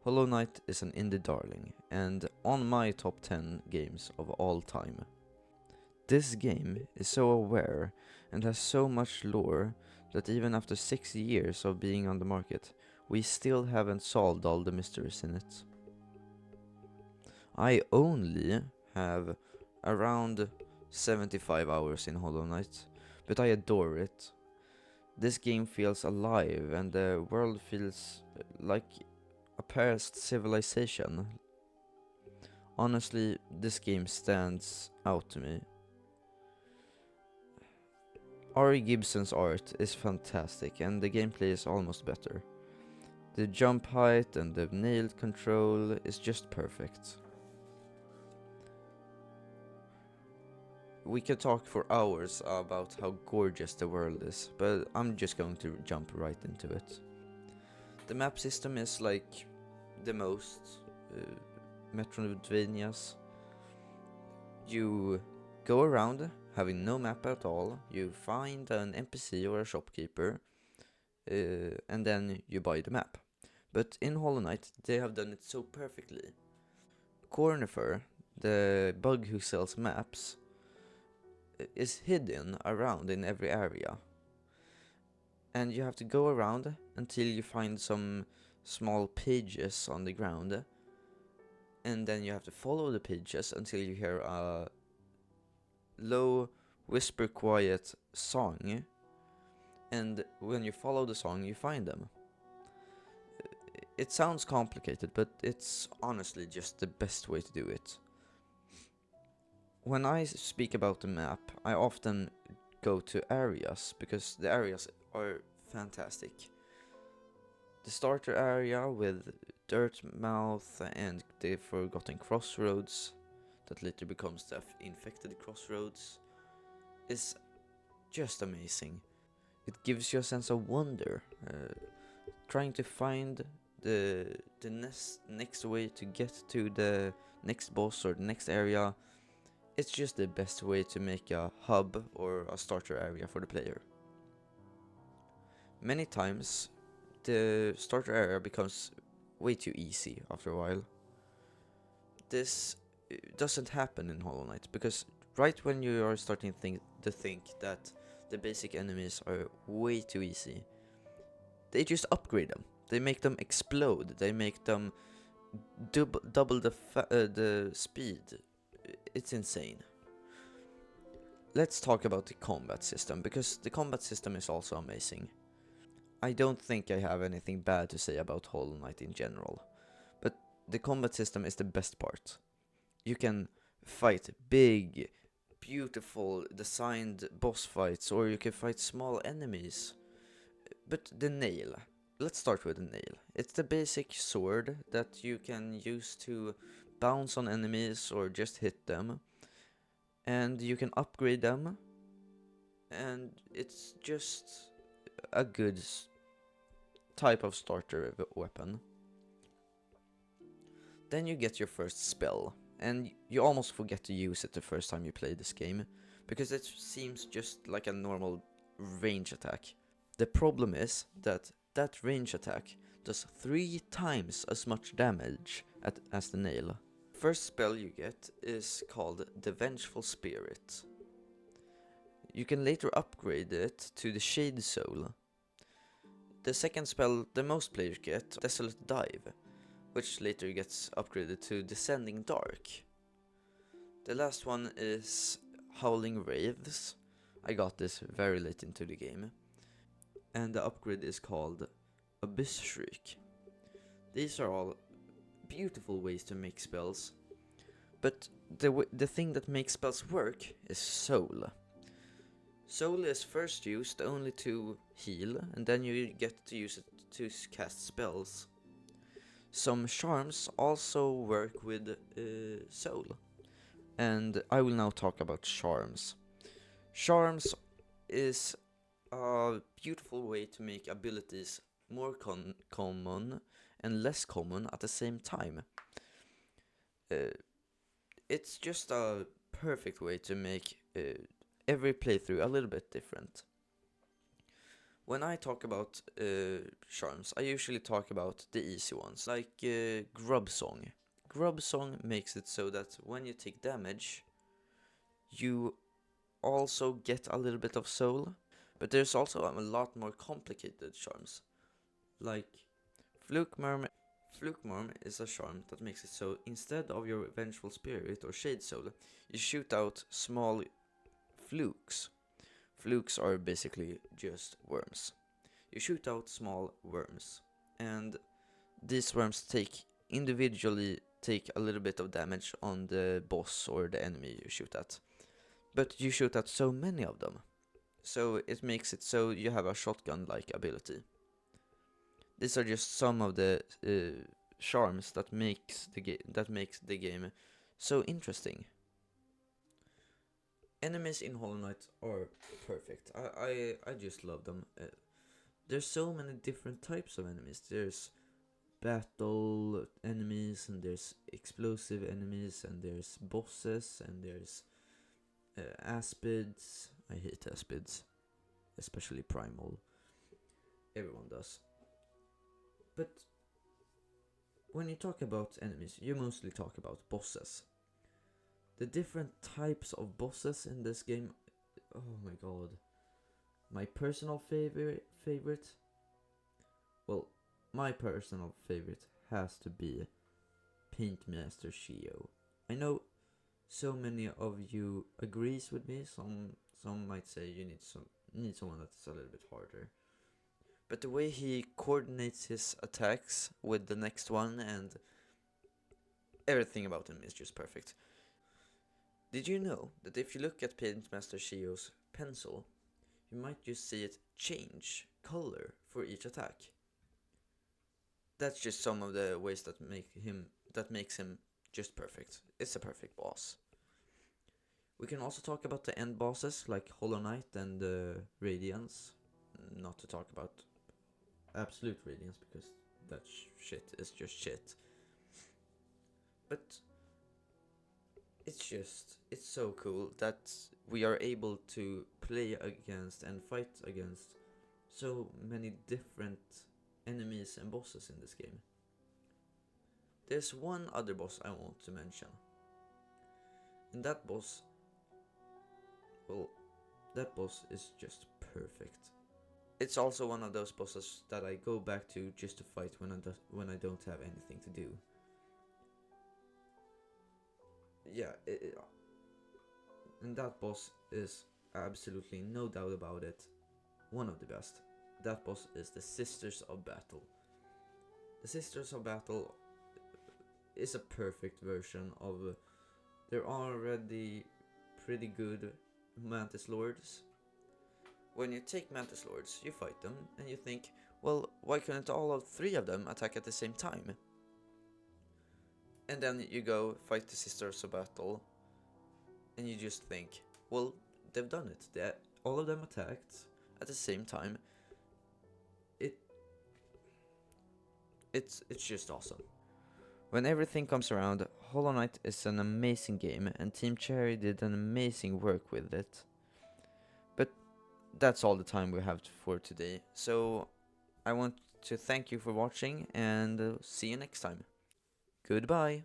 Hollow Knight is an indie darling, and on my top 10 games of all time. This game is so aware and has so much lore that even after 6 years of being on the market, we still haven't solved all the mysteries in it. I only have around 75 hours in Hollow Knight, but I adore it. This game feels alive and the world feels like a past civilization. Honestly, this game stands out to me. Ari Gibson's art is fantastic and the gameplay is almost better. The jump height and the nailed control is just perfect. We can talk for hours about how gorgeous the world is, but I'm just going to jump right into it. The map system is like the most Metroidvanias. You go around having no map at all, you find an NPC or a shopkeeper, and then you buy the map. But in Hollow Knight, they have done it so perfectly. Cornifer, the bug who sells maps, is hidden around in every area. And you have to go around until you find some small pages on the ground. And then you have to follow the pages until you hear a low, whisper quiet song. And when you follow the song, you find them. It sounds complicated, but it's honestly just the best way to do it. When I speak about the map, I often go to areas, because the areas are fantastic. The starter area with Dirtmouth and the Forgotten Crossroads, that later becomes the Infected Crossroads, is just amazing. It gives you a sense of wonder, trying to find the next way to get to the next boss or the next area. It's just the best way to make a hub or a starter area for the player. Many times, the starter area becomes way too easy after a while. This doesn't happen in Hollow Knight, because right when you are starting to think that the basic enemies are way too easy, they just upgrade them. They make them explode. They make them double the speed. It's insane. Let's talk about the combat system, because the combat system is also amazing. I don't think I have anything bad to say about Hollow Knight in general, but the combat system is the best part. You can fight big, beautiful, designed boss fights, or you can fight small enemies. But the nail. Let's start with the nail. It's the basic sword that you can use to bounce on enemies or just hit them. And you can upgrade them. And it's just a good type of starter weapon. Then you get your first spell, and you almost forget to use it the first time you play this game, because it seems just like a normal range attack. The problem is that that range attack does 3 times as much damage as the nail. First spell you get is called the Vengeful Spirit. You can later upgrade it to the Shade Soul. The second spell the most players get, Desolate Dive, which later gets upgraded to Descending Dark. The last one is Howling Wraiths. I got this very late into the game. And the upgrade is called Abyss Shriek. These are all beautiful ways to make spells, but the thing that makes spells work is Soul. Soul is first used only to heal, and then you get to use it to cast spells. Some charms also work with Soul, and I will now talk about charms. Charms is a beautiful way to make abilities more common and less common at the same time. It's just a perfect way to make every playthrough a little bit different. When I talk about charms, I usually talk about the easy ones, like Grub Song. Grub Song makes it so that when you take damage, you also get a little bit of soul, but there's also a lot more complicated charms, like Fluke Murm. Fluke Murm is a charm that makes it so instead of your Vengeful Spirit or Shade Soul, you shoot out small flukes. Flukes are basically just worms. You shoot out small worms, and these worms individually take a little bit of damage on the boss or the enemy you shoot at. But you shoot at so many of them, so it makes it so you have a shotgun-like ability. These are just some of the charms that makes the game so interesting. Enemies in Hollow Knight are perfect. I just love them. There's so many different types of enemies. There's battle enemies, and there's explosive enemies, and there's bosses, and there's aspids. I hate aspids, especially primal. Everyone does. But when you talk about enemies, you mostly talk about bosses. The different types of bosses in this game, oh my god. My personal favorite, well, my personal favorite has to be Paint Master Shio. I know so many of you agrees with me. Some might say you need someone that's a little bit harder. But the way he coordinates his attacks with the next one and everything about him is just perfect. Did you know that if you look at Paint Master Shio's pencil, you might just see it change color for each attack? That's just some of the ways that makes him just perfect. It's a perfect boss. We can also talk about the end bosses like Hollow Knight and Radiance. Not to talk about Absolute Radiance because that shit is just shit. But it's so cool that we are able to play against and fight against so many different enemies and bosses in this game. There's one other boss I want to mention. And that boss, well, that boss is just perfect. It's also one of those bosses that I go back to just to fight when I don't have anything to do. Yeah, and that boss is absolutely no doubt about it one of the best. That boss is the Sisters of Battle. The Sisters of Battle is a perfect version of they're already pretty good Mantis Lords. When you take Mantis Lords, you fight them, and you think, well, why couldn't all of three of them attack at the same time? And then you go fight the Sisters of Battle, and you just think, well, they've done it. All of them attacked at the same time. It's just awesome. When everything comes around, Hollow Knight is an amazing game, and Team Cherry did an amazing work with it. But that's all the time we have for today, so I want to thank you for watching, and see you next time. Goodbye!